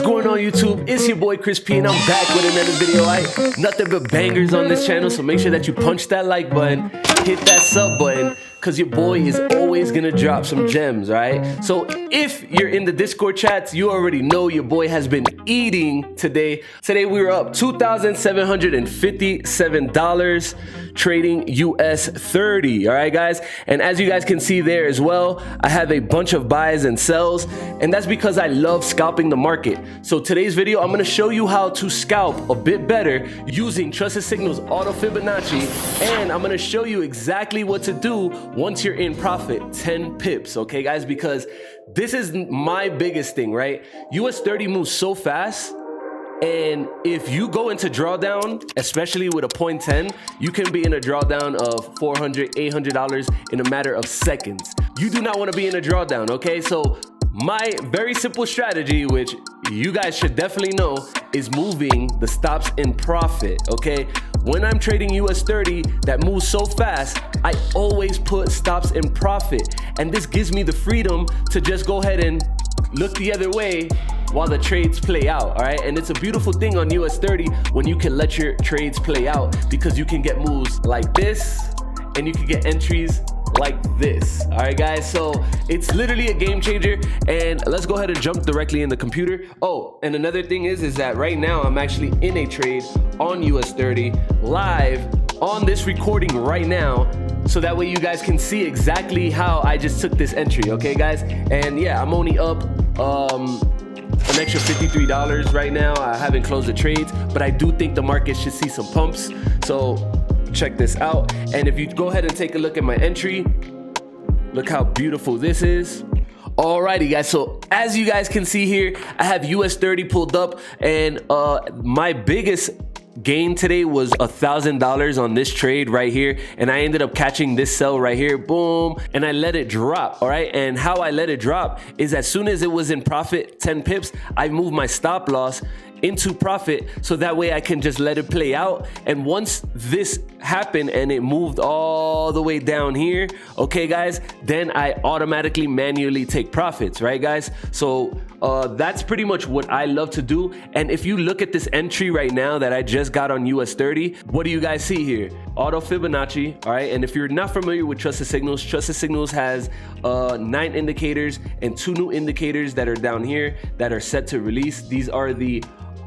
going on YouTube? It's your boy Chris P and I'm back with another video. Nothing but bangers on this channel, so make sure that you punch that like button, hit that sub button, because your boy is always gonna drop some gems, right? So if you're in the Discord chats, you already know your boy has been eating today. Today we were up $2,757 trading US30, all right guys? And as you guys can see there as well, I have a bunch of buys and sells, and that's because I love scalping the market. So today's video, I'm gonna show you how to scalp a bit better using Trusted Signals Auto Fibonacci, and I'm gonna show you exactly what to do once you're in profit, 10 pips, okay guys? Because this is my biggest thing, right? US30 moves so fast, and if you go into drawdown, especially with a 0.10, you can be in a drawdown of $400, $800 in a matter of seconds. You do not want to be in a drawdown, okay? So my very simple strategy, which you guys should definitely know, is moving the stops in profit, okay? When I'm trading US30 that moves so fast, I always put stops in profit. And this gives me the freedom to just go ahead and look the other way while the trades play out, all right? And it's a beautiful thing on US30 when you can let your trades play out, because you can get moves like this and you can get entries like this, all right guys? So it's literally a game changer, and let's go ahead and jump directly in the computer. Oh, and another thing is that right now I'm actually in a trade on US30 live on this recording right now, so that way you guys can see exactly how I just took this entry, okay guys? And yeah, I'm only up an extra $53 right now. I haven't closed the trades, but I do think the market should see some pumps, so check this out. And if you go ahead and take a look at my entry, look how beautiful this is. Alrighty guys, so as you guys can see here, I have US30 pulled up, and my biggest gain today was $1,000 on this trade right here, and I ended up catching this sell right here, boom, and I let it drop. All right, and how I let it drop is as soon as it was in profit 10 pips, I moved my stop loss into profit, so that way I can just let it play out. And once this happened and it moved all the way down here, okay guys, then I automatically manually take profits, right guys? So that's pretty much what I love to do. And if you look at this entry right now that I just got on US30, what do you guys see here? Auto Fibonacci, all right? And if you're not familiar with Trusted Signals has 9 indicators and 2 new indicators that are down here that are set to release. These are the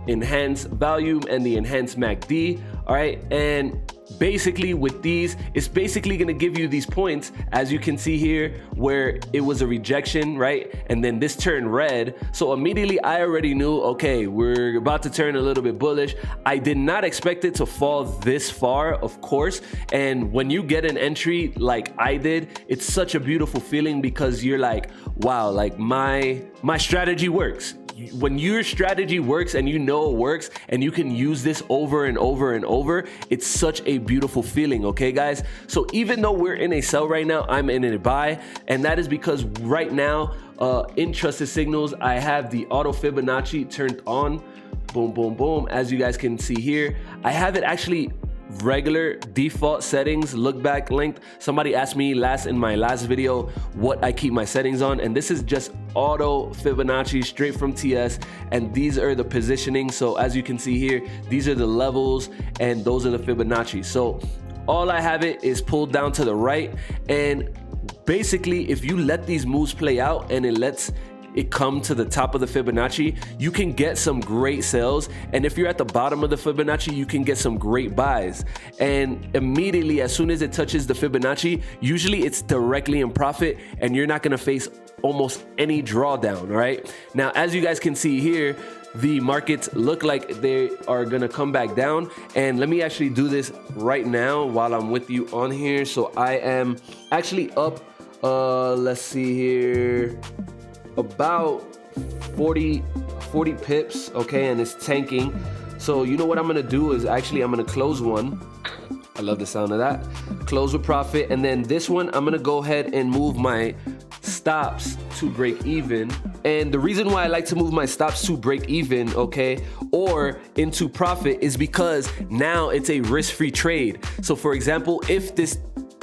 enhanced volume and the enhanced MACD, all right? And basically with these, it's basically going to give you these points, as you can see here, where it was a rejection, right? And then this turned red. So immediately I already knew, okay, we're about to turn a little bit bullish. I did not expect it to fall this far, of course. And when you get an entry like I did, it's such a beautiful feeling, because you're like, wow, like my strategy works. When your strategy works and you know it works and you can use this over and over and over, it's such a beautiful feeling, okay guys? So even though we're in a sell right now, I'm in a buy, and that is because right now in Trusted Signals, I have the Auto Fibonacci turned on, boom, boom, boom. As you guys can see here, I have it actually regular default settings, look back length. Somebody asked me in my last video what I keep my settings on, and this is just Auto Fibonacci straight from TS, and these are the positioning. So as you can see here, these are the levels and those are the Fibonacci. So all I have it is pulled down to the right, and basically if you let these moves play out and it lets it come to the top of the Fibonacci, you can get some great sales. And if you're at the bottom of the Fibonacci, you can get some great buys. And immediately as soon as it touches the Fibonacci, usually it's directly in profit, and you're not going to face almost any drawdown, all right? Now, as you guys can see here, the markets look like they are going to come back down. And let me actually do this right now while I'm with you on here. So I am actually up, let's see here, about 40 pips, okay, and it's tanking. So you know what I'm gonna do is actually I'm gonna close one. I love the sound of that. Close with profit, and then this one I'm gonna go ahead and move my stops to break even. And the reason why I like to move my stops to break even, okay, or into profit, is because now it's a risk-free trade. So for example, if this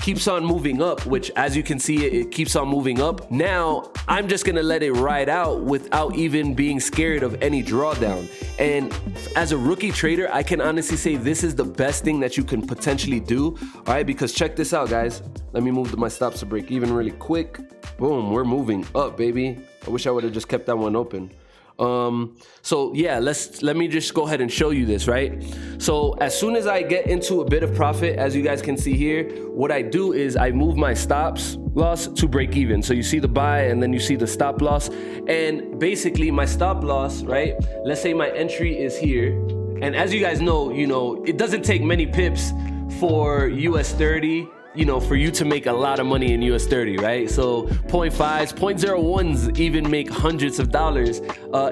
keeps on moving up, which as you can see, it keeps on moving up. Now I'm just gonna let it ride out without even being scared of any drawdown. And as a rookie trader, I can honestly say this is the best thing that you can potentially do, all right? Because check this out, guys. Let me move my stops to break even really quick. Boom, we're moving up, baby. I wish I would have just kept that one open. So yeah, let me just go ahead and show you this, right? So as soon as I get into a bit of profit, as you guys can see here, what I do is I move my stops loss to break even. So you see the buy and then you see the stop loss, and basically my stop loss, right? Let's say my entry is here, and as you guys know, it doesn't take many pips for US30, for you to make a lot of money in US30, right? So 0.5s, 0.01s even make hundreds of dollars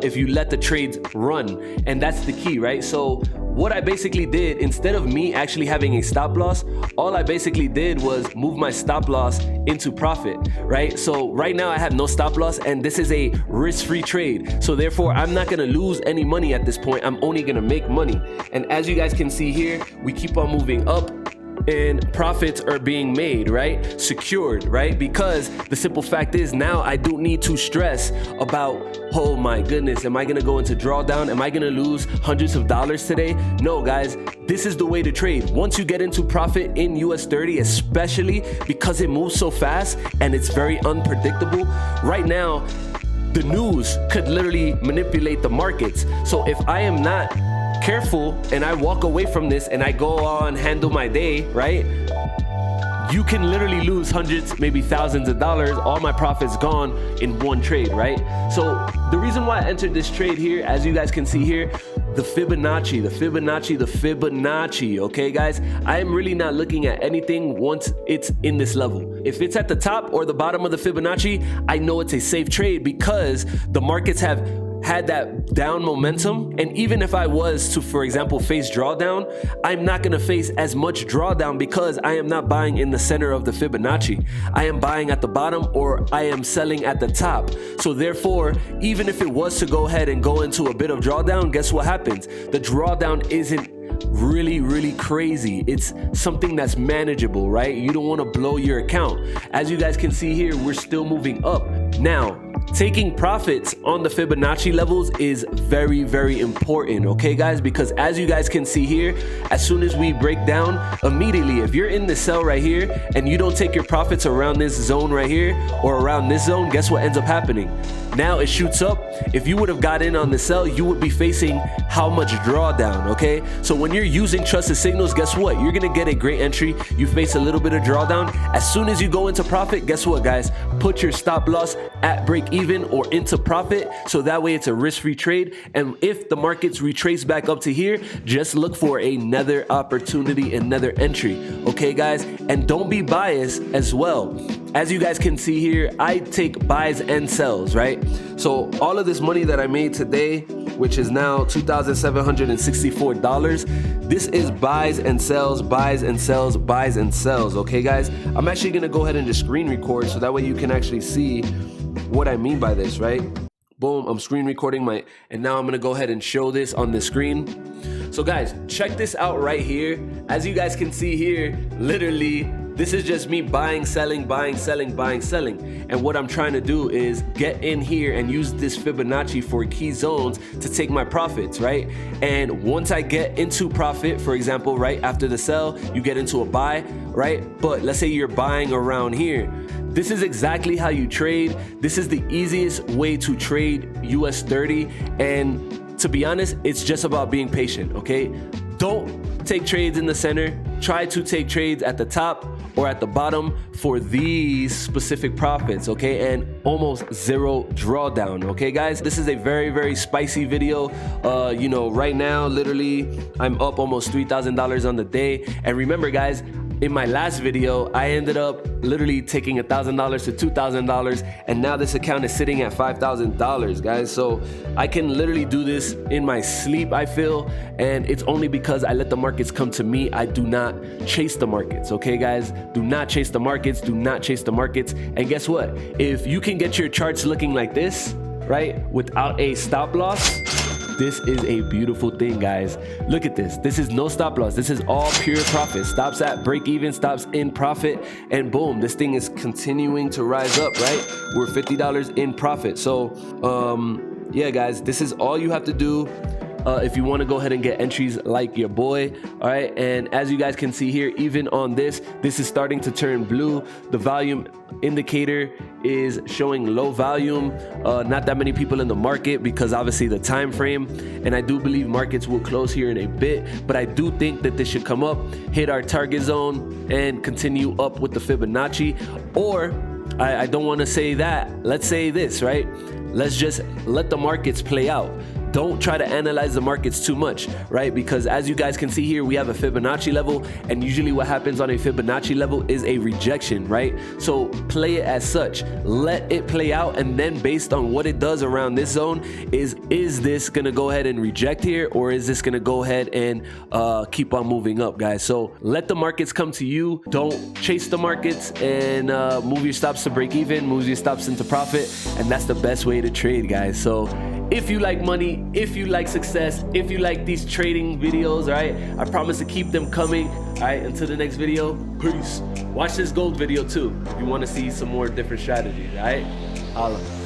if you let the trades run. And that's the key, right? So what I basically did, instead of me actually having a stop loss, all I basically did was move my stop loss into profit, right? So right now I have no stop loss, and this is a risk-free trade. So therefore, I'm not gonna lose any money at this point. I'm only gonna make money. And as you guys can see here, we keep on moving up, and profits are being made, right? Secured, right? Because the simple fact is now I don't need to stress about, oh my goodness, am I gonna go into drawdown? Am I gonna lose hundreds of dollars today? No, guys, this is the way to trade. Once you get into profit in US30, especially because it moves so fast and it's very unpredictable, right now, the news could literally manipulate the markets. So if I am not careful and I walk away from this and I go on handle my day, right? You can literally lose hundreds, maybe thousands of dollars. All my profits gone in one trade, right? So the reason why I entered this trade here, as you guys can see here, the Fibonacci, okay guys? I am really not looking at anything once it's in this level. If it's at the top or the bottom of the Fibonacci, I know it's a safe trade because the markets have had that down momentum. And even if I was to, for example, face drawdown, I'm not gonna face as much drawdown because I am not buying in the center of the Fibonacci. I am buying at the bottom or I am selling at the top. So therefore, even if it was to go ahead and go into a bit of drawdown, guess what happens? The drawdown isn't really crazy. It's something that's manageable, right? You don't want to blow your account. As you guys can see here, we're still moving up. Now, taking profits on the Fibonacci levels is very important, okay guys? Because as you guys can see here, as soon as we break down, immediately, if you're in the sell right here and you don't take your profits around this zone right here or around this zone, guess what ends up happening? Now it shoots up. If you would have got in on the sell, you would be facing how much drawdown, okay? So when you're using trusted signals, guess what? You're gonna get a great entry. You face a little bit of drawdown. As soon as you go into profit, guess what, guys? Put your stop loss at break even or into profit, so that way it's a risk-free trade. And if the markets retrace back up to here, just look for another opportunity, another entry, okay guys? And don't be biased as well. As you guys can see here, I take buys and sells, right? So all of this money that I made today, which is now $2,764, this is buys and sells, buys and sells, buys and sells, okay guys? I'm actually gonna go ahead and just screen record so that way you can actually see what I mean by this, right? Boom, I'm screen recording and now I'm gonna go ahead and show this on the screen. So guys, check this out right here. As you guys can see here, literally, this is just me buying, selling, buying, selling, buying, selling. And what I'm trying to do is get in here and use this Fibonacci for key zones to take my profits, right? And once I get into profit, for example, right after the sell, you get into a buy, right? But let's say you're buying around here. This is exactly how you trade. This is the easiest way to trade US30. And to be honest, it's just about being patient, okay? Don't take trades in the center. Try to take trades at the top or at the bottom for these specific profits, okay? And almost zero drawdown, okay guys? This is a very spicy video. Right now, literally, I'm up almost $3,000 on the day. And remember guys, in my last video, I ended up literally taking $1,000 to $2,000, and now this account is sitting at $5,000, guys. So I can literally do this in my sleep, I feel, and it's only because I let the markets come to me. I do not chase the markets, okay, guys? Do not chase the markets. Do not chase the markets. And guess what? If you can get your charts looking like this, right, without a stop loss, This is a beautiful thing, guys. Look at this. This is no stop loss. This is all pure profit. Stops at break even, stops in profit, and boom, this thing is continuing to rise up, right? We're $50 in profit. So yeah, guys, this is all you have to do if you want to go ahead and get entries like your boy. All right, and as you guys can see here, even on this is starting to turn blue. The volume indicator is showing low volume, not that many people in the market because obviously the time frame, and I do believe markets will close here in a bit, but I do think that this should come up, hit our target zone, and continue up with the Fibonacci. Or I don't want to say that, let's say this, right? Let's just let the markets play out. Don't try to analyze the markets too much, right? Because as you guys can see here, we have a Fibonacci level, and usually what happens on a Fibonacci level is a rejection, right? So play it as such, let it play out, and then based on what it does around this zone, is this gonna go ahead and reject here, or is this gonna go ahead and keep on moving up, guys? So let the markets come to you. Don't chase the markets, and move your stops to break even, move your stops into profit, and that's the best way to trade, guys. So if you like money, if you like success, if you like these trading videos, all right, I promise to keep them coming. All right, until the next video, peace. Watch this gold video too if you want to see some more different strategies. All right, holla.